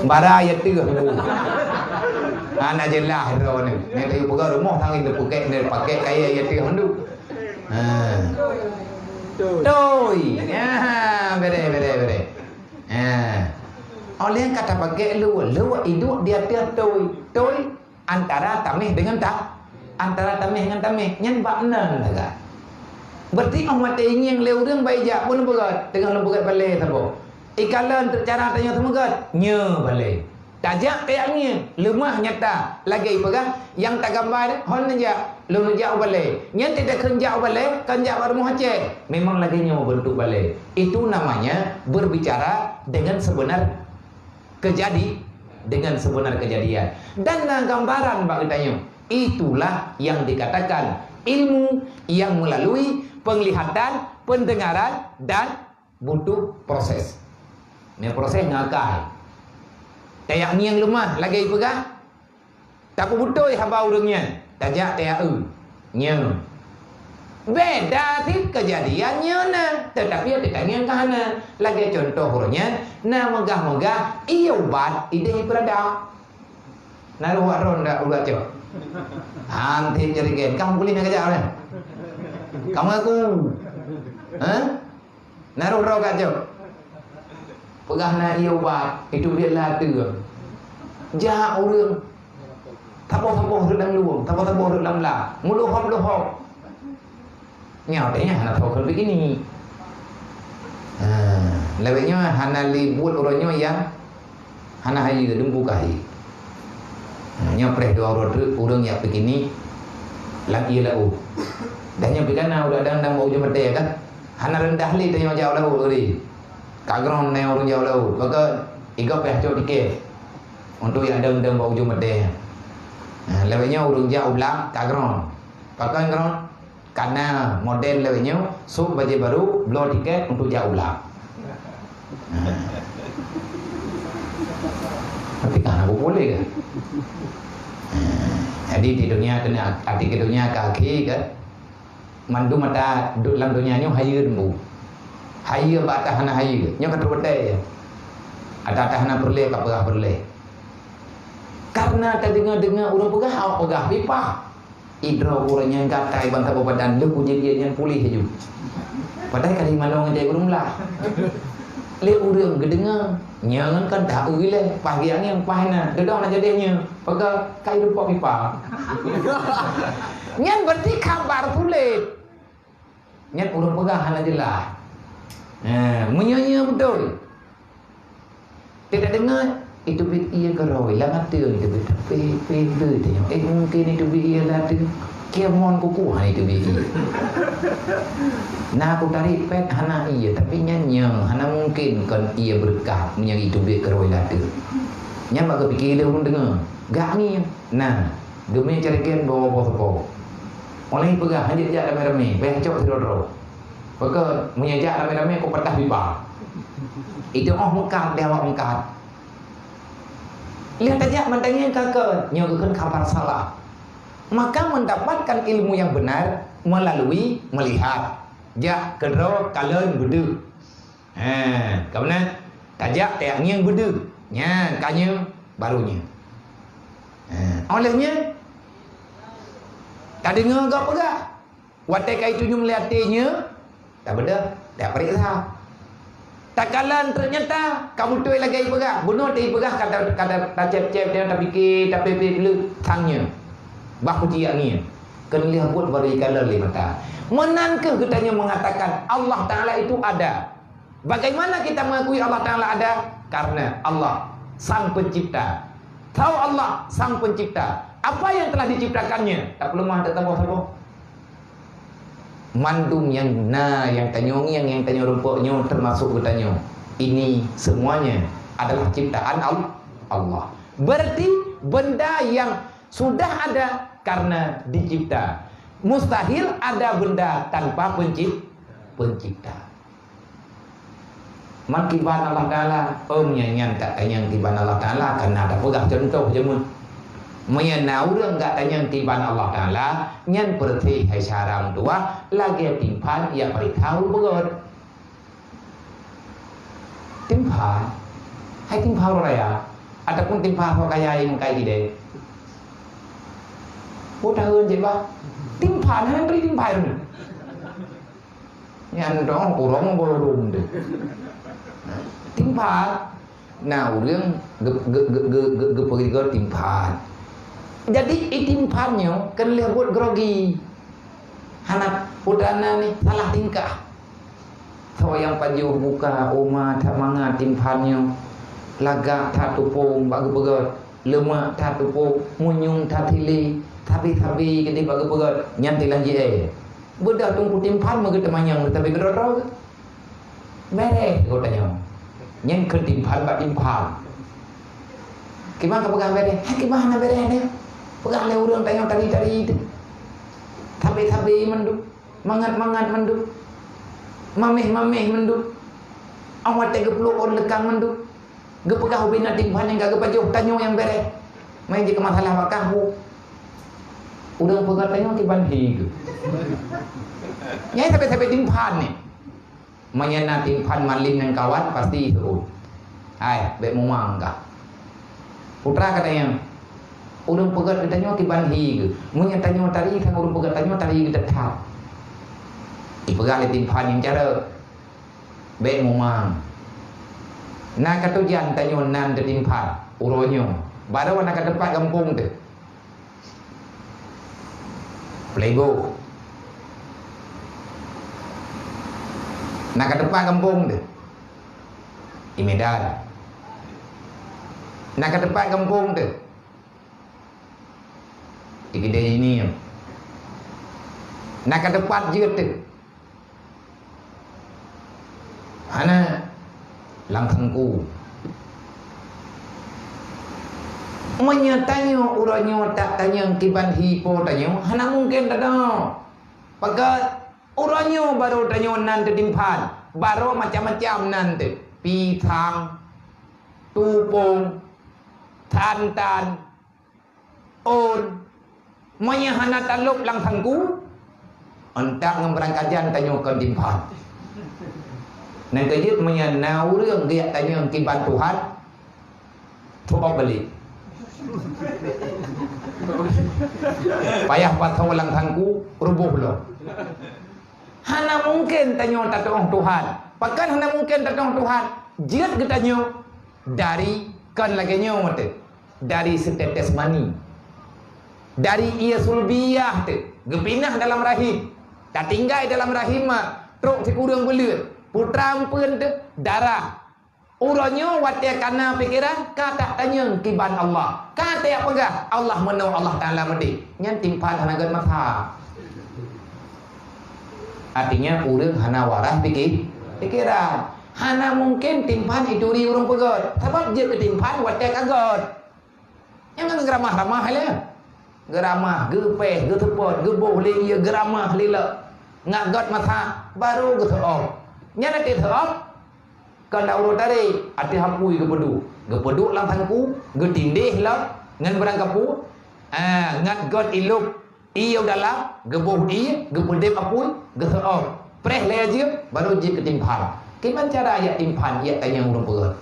Bara ya tu. Ana jelah ro ni. Nek tu pegat rumah tang itu pakai kaya ya tu handu. Toy. Bere. Oleh yang kata pakai lu hidup di atas toy antara tamih dengan antara tamih dengan tamih nyen bak nan saja. Berarti orang mati ingin leuរឿងbaik jak pun berat dengan berat balai sabo. Ikalan cara tanya temegat nya balai. Tajak kayaknya lemah nyata lagi pegang yang tak gambar hon aja lu jauh balai. Nyen tidak kerja balai kan jak rumah aceh. Memang lagi nya bentuk balai. Itu namanya berbicara dengan sebenar dengan sebenar kejadian. Dan gambaran bak tanya. Itulah yang dikatakan ilmu yang melalui penglihatan, pendengaran dan butuh proses. Ini proses ngakai. Tayak ni yang lemah lagi pegang. Tak butuh haba urangnya. Tajak tayak nya. Beda sih kejadiannya nah. Tetapi tidak yang kahana. Lagi contoh hurufnya. Nah megah-megah iya ubat ide berada. Nah luar ronda ulat cok. Hanti jerigen, kamu boleh nak kerja apa? Kamu aku, naruh roh kacau. Pegah na ia ubat, itu biarlah tu. Jahat orang. Tapo-tapo dalam luang, tapo-tapo dalam lah. Muluhop-luhop. Nyatanya hana tahu begini. Lebihnya hana libut orangnya yang hana hayu dembu kahi. Nyopreh dua orang yang begini lagi lau. Dan yang begana udah dang bau jemete kan. Hana rendah li tanya jauh lau ori. Kagron ne orang jauh lau. Maka iga pehcok dikit. Untuk yang dang bau jemete. Lebihnya orang jauh belak kagron. Pakai kagron karena model lebihnya sub baju baru blow tiket untuk jauh belak. Tapi kan aku boleh kan? Jadi di dunia kena arti ke dunia kaki kan? Mandu mata dalam dunia ni hayu mu, hayu batah hana hayu, nyo kan berbeda ya. Ada hana berle, kapagah berle. Karena tak dengar orang pegah pipa. Idro orangnya gatai bantah badan lu punya dia yang pulih je. Padahal kali mana orang jadi urung lah. Le urang gedengar nyangan kan tak uile pagi angin pahna dedong nak jadinya pakai kai lupa pipa. Nyan berarti kabar pulit. Nyan urang pegah hana jelas. Menyanya betul. Tidak dengar itu bit ia keroi lah mata itu bit pe tanya mungkin itu bit ia lah tu kemon kuku itu bit ia nah aku tarik pet hana ia tapi nyanyang hana mungkin kan ia berkah menyang itu bit keroi lah tu nyam aku fikir dia orang dengar gak ni nah demi carikan bawa poso oleh pegah hanya jak ramai-ramai becok sedoro peka menyajak ramai-ramai kau patah pipa itu mengkat dia mengkat. Lihat aja mandangnya kakak nyogokkan kabar salah. Maka mendapatkan ilmu yang benar melalui melihat. Jak kedro kalen bedu. Kemudian tajak tak yang bedu. Nya kanya barunya. Olehnya tak dengar gak pegah. Watai itu melihatnya tak beda, tak periksa. Tak kalan ternyata kamu tu lagi pegah. Bunuh dia pegah kata cep-cep dia tak fikir tak pepe dulu tangnya. Bah kuciak ni. Kena lihat buat baru kalan li mata. Menankah katanya mengatakan Allah Taala itu ada? Bagaimana kita mengakui Allah Taala ada? Karena Allah Sang Pencipta. Tahu Allah Sang Pencipta. Apa yang telah diciptakannya? Tak perlu mah datang bawah mandum yang tanyong yang tanya rumputnya termasuk bertanya. Ini semuanya adalah ciptaan Allah. Berarti benda yang sudah ada karena dicipta. Mustahil ada benda tanpa pencipta. Makiban Allah Taala, nyanyan tak tanya kiban Allah Taala karena ada pegah contoh jemun. Menyenau orang tak tanya tiban Allah Ta'ala nyan perti hai sarang dua lagi timpan ia beritahu begot timpan hai timpan raya ataupun timpan kaya yang kaya ide udah hơn je ba timpan hai beri timpan nyan dong kurang bolong deh timpan nah orang pergi ke timpan. Jadi itimpannya kan lihat buat grogi. Anak udana ni salah tingkah. So yang pajuh buka rumah tak mangat timpannya. Lagak tak tupung bagi pegat. Lemak tak tupung, munyung tak tili. Tapi gede bagi pegat. Nyantilah je. Bedah tunggu timpan magi temanyang tapi gedor-gedor. Mereh kau tanya. Yang ke timpan bak timpan. Gimana pegang mereh? Gimana mereh ni? Pegang le orang tanya tadi itu. Tapi mendu. Mangat mendu. Mameh mendu. Awak tega peluk on lekang mendu. Gepegah ubina timpan yang gak gepajuh tanyo yang bere. Main jika masalah wakahu. Udah pegang tanyo tiban higu. Nyai sampai timpan ni. Menyena timpan maling yang kawan pasti itu. Hai, bek mumangga. Putra katanya urang pegat katanya kiban hi. Mun tanya tari kan urang pegat tanya tari tetap. Ipegat le timpan yang cara be momang. Na katujan tanya nan de timpan uronyo. Baru nak tempat kampung tu. Plego. Nak tempat kampung tu. Di Medan. Nak tempat kampung tu. Di kedai ini. Nak tempat je tu. Hana Langkangku. Menyatanya urangnya tak tanya kiban hipo tanya. Hana mungkin tak ada. Pakat urangnya baru tanya nanti timpan. Baru macam-macam nanti. Pisang, tupung, tantan, on. Menyahana taluk Langkangku. Entah ngemberangkajan tanya ke timpan. Nanti dia menyenau รื่องdia tanya kiban Tuhan. Coba beli. Payah patau Langkangku rubuh lo. Hana mungkin tanya tatong Tuhan. Pakan hana mungkin tatong Tuhan. Jiat ketanya dari kan lagi mate. Dari setetes mani. Dari ia sulbiyah tu. Gepinah dalam rahim. Tak tinggal dalam rahim mak. Truk si kurang belut. Putra ampun tu darah. Urangnya watia kana pikiran kata tanya kiban Allah. Kata apa gah? Allah menau Allah Taala medi. Nyan timpan hanagan mata. Artinya urang hana warah pikiran. Hana mungkin timpan iduri urang pegot. Sebab dia ketimpan watia kagot. Yang geramah-ramah le. Geramah, gepeh, getepot, geboh le ia geramah lila. Ngagot mata baru geteop. Nyana teteop. Kalau urut tadi, hati hapui gepeduk Langkangku, getindih lah, ngan berang kapu, ngan got iluk, iyo dalam, gebuh iya, gepedip apui, geteop, preh le aja, baru je ketimpan. Gimana cara ayat timpan, ia tanya urut pegot.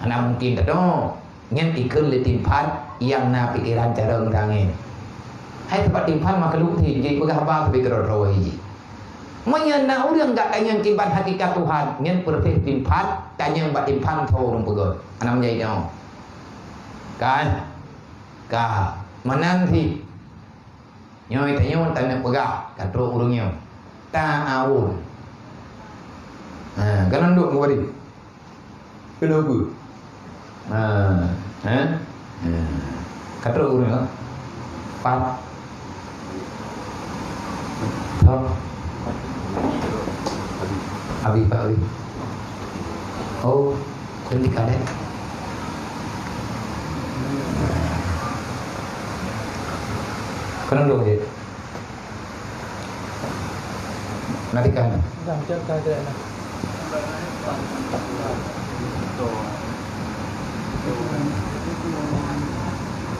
Anak mungkin tak tahu, ngan ikut le timpan, yang na pikiran cara ngurangin. Hai tempat timpan maka luti, jadi pegah apa tapi keror hiji. Menyana orang tak tanya kiban hakikat Tuhan. Nyen perfect timpan, tanya mbak timpan tahu orang pegot. Anak menjadi tahu. Kan? Kah? Menanti. Nyoi tanya pegak. Kata orangnya. Ta'awun. Kan anduk kembali. Kenapa? Kata orangnya. Pat. Top. Abi Pak Abi. Oh, kundi kadet. Kenapa dong je? Nanti kan? Dah macam kadet lah.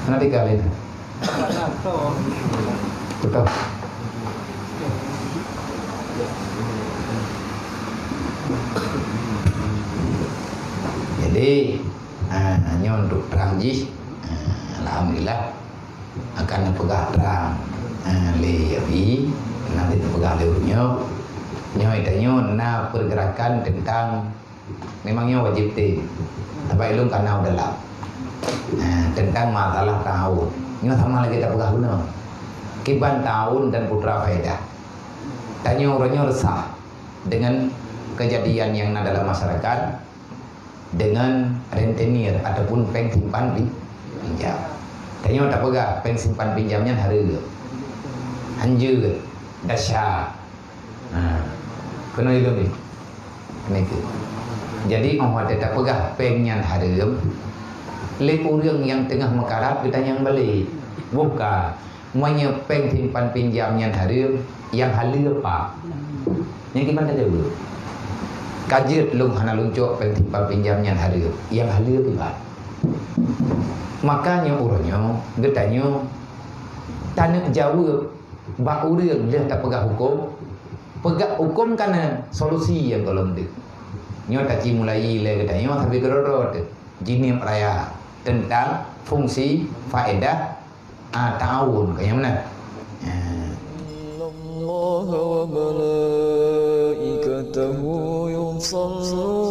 Nanti kali. Betul. Jadi hanya untuk terang jis, alhamdulillah akan pegang terang lewi nanti pegang lewunya nyoy na pergerakan tentang memangnya wajib ti tapi ilmu karena udah lah tentang masalah tahun nyoy sama lagi tak pegang guna kiban tahun dan putra faedah tanya orangnya resah dengan kejadian yang ada dalam masyarakat dengan rentenir ataupun peng simpan pinjam. Tanya tak pegang peng simpan pinjamnya hari anjur dasar. Kena itu ni. Kena itu. Jadi orang tak pegang pengnya hari lek orang yang tengah mekarat kita yang balik. Bukan monya peng simpan pinjamnya hari yang halu apa. Yang gimana tahu? Kajit lung hana luncuk pentimpa pinjamnya hari yang halir tiba. Makanya orangnya getanya tanah jauh bak urang dia tak pegang hukum karena solusi yang kalau dia. Nyo tak mulai le getanya tapi gerorot jinim raya tentang fungsi faedah ta'awun kayak mana. Allah wa malaikatahu yusalluna